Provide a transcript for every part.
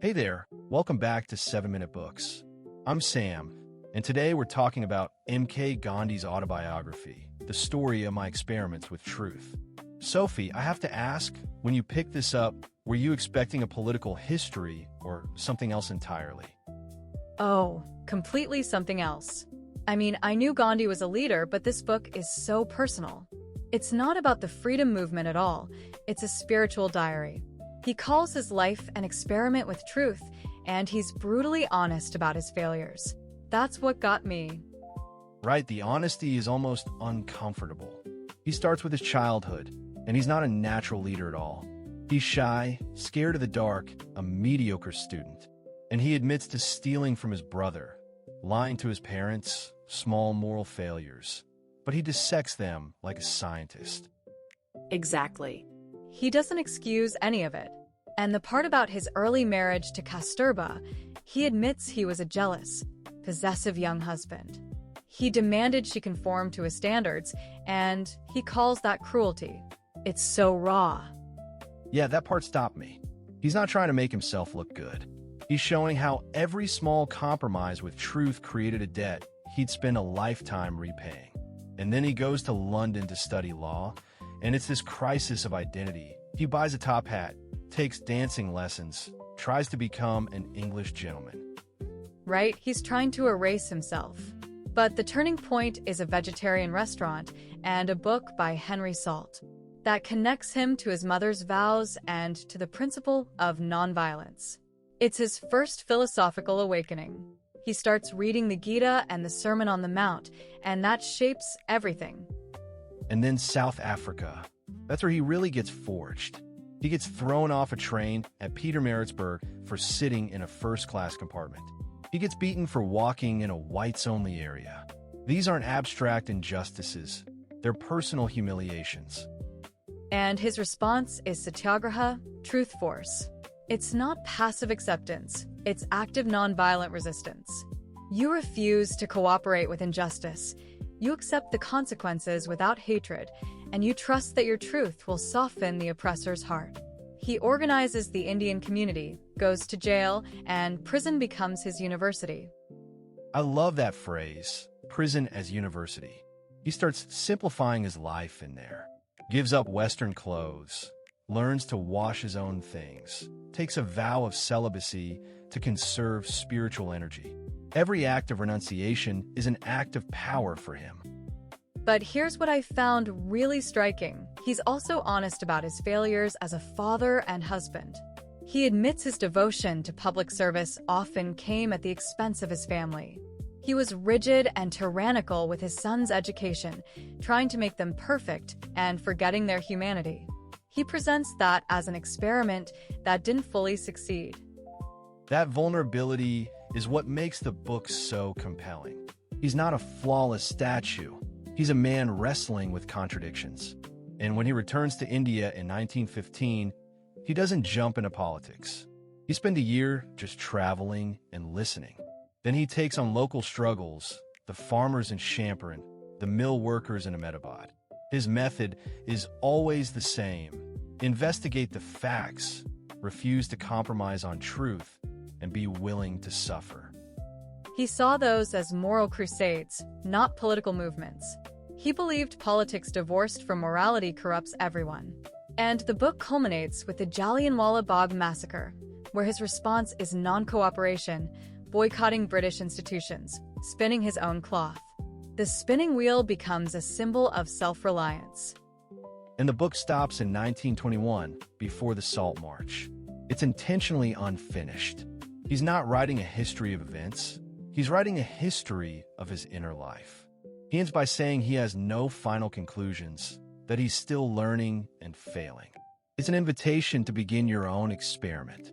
Hey there, welcome back to 7 Minute Books. I'm Sam, and today we're talking about M.K. Gandhi's autobiography, the story of my experiments with truth. Sophie, I have to ask, when you picked this up, were you expecting a political history or something else entirely? Oh, completely something else. I mean, I knew Gandhi was a leader, but this book is so personal. It's not about the freedom movement at all. It's a spiritual diary. He calls his life an experiment with truth, and he's brutally honest about his failures. That's what got me. Right, the honesty is almost uncomfortable. He starts with his childhood, and he's not a natural leader at all. He's shy, scared of the dark, a mediocre student. And he admits to stealing from his brother, lying to his parents, small moral failures. But he dissects them like a scientist. Exactly. He doesn't excuse any of it. And the part about his early marriage to Kasturba, he admits he was a jealous, possessive young husband. He demanded she conform to his standards, and he calls that cruelty. It's so raw. Yeah, that part stopped me. He's not trying to make himself look good. He's showing how every small compromise with truth created a debt he'd spend a lifetime repaying. And then he goes to London to study law, and it's this crisis of identity. He buys a top hat, takes dancing lessons, tries to become an English gentleman. Right? He's trying to erase himself. But the turning point is a vegetarian restaurant and a book by Henry Salt that connects him to his mother's vows and to the principle of nonviolence. It's his first philosophical awakening. He starts reading the Gita and the Sermon on the Mount, and that shapes everything. And then South Africa. That's where he really gets forged. He gets thrown off a train at Pietermaritzburg for sitting in a first-class compartment. He gets beaten for walking in a whites-only area. These aren't abstract injustices. They're personal humiliations. And his response is Satyagraha, truth force. It's not passive acceptance. It's active nonviolent resistance. You refuse to cooperate with injustice. You accept the consequences without hatred, and you trust that your truth will soften the oppressor's heart. He organizes the Indian community, goes to jail, and prison becomes his university. I love that phrase, prison as university. He starts simplifying his life in there, gives up Western clothes, learns to wash his own things, takes a vow of celibacy to conserve spiritual energy. Every act of renunciation is an act of power for him. But here's what I found really striking. He's also honest about his failures as a father and husband. He admits his devotion to public service often came at the expense of his family. He was rigid and tyrannical with his sons' education, trying to make them perfect and forgetting their humanity. He presents that as an experiment that didn't fully succeed. That vulnerability is what makes the book so compelling. He's not a flawless statue. He's a man wrestling with contradictions. And when he returns to India in 1915, he doesn't jump into politics. He spends a year just traveling and listening. Then he takes on local struggles, the farmers in Champaran, the mill workers in Ahmedabad. His method is always the same. Investigate the facts, refuse to compromise on truth, and be willing to suffer. He saw those as moral crusades, not political movements. He believed politics divorced from morality corrupts everyone. And the book culminates with the Jallianwala Bagh massacre, where his response is non-cooperation, boycotting British institutions, spinning his own cloth. The spinning wheel becomes a symbol of self-reliance. And the book stops in 1921, before the Salt March. It's intentionally unfinished. He's not writing a history of events. He's writing a history of his inner life. He ends by saying he has no final conclusions, that he's still learning and failing. It's an invitation to begin your own experiment.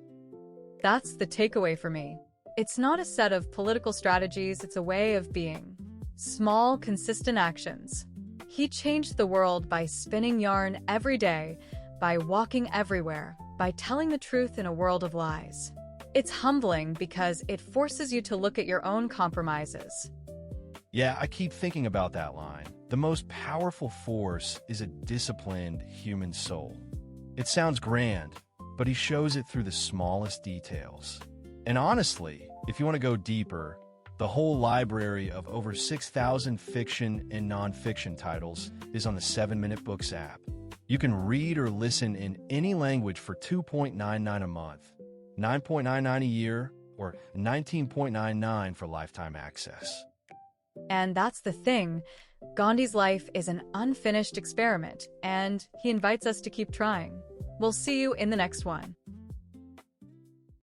That's the takeaway for me. It's not a set of political strategies, it's a way of being. Small, consistent actions. He changed the world by spinning yarn every day, by walking everywhere, by telling the truth in a world of lies. It's humbling because it forces you to look at your own compromises. Yeah, I keep thinking about that line. The most powerful force is a disciplined human soul. It sounds grand, but he shows it through the smallest details. And honestly, if you want to go deeper, the whole library of over 6,000 fiction and nonfiction titles is on the 7-Minute Books app. You can read or listen in any language for $2.99 a month, $9.99 a year, or $19.99 for lifetime access. And that's the thing. Gandhi's life is an unfinished experiment, and he invites us to keep trying. We'll see you in the next one.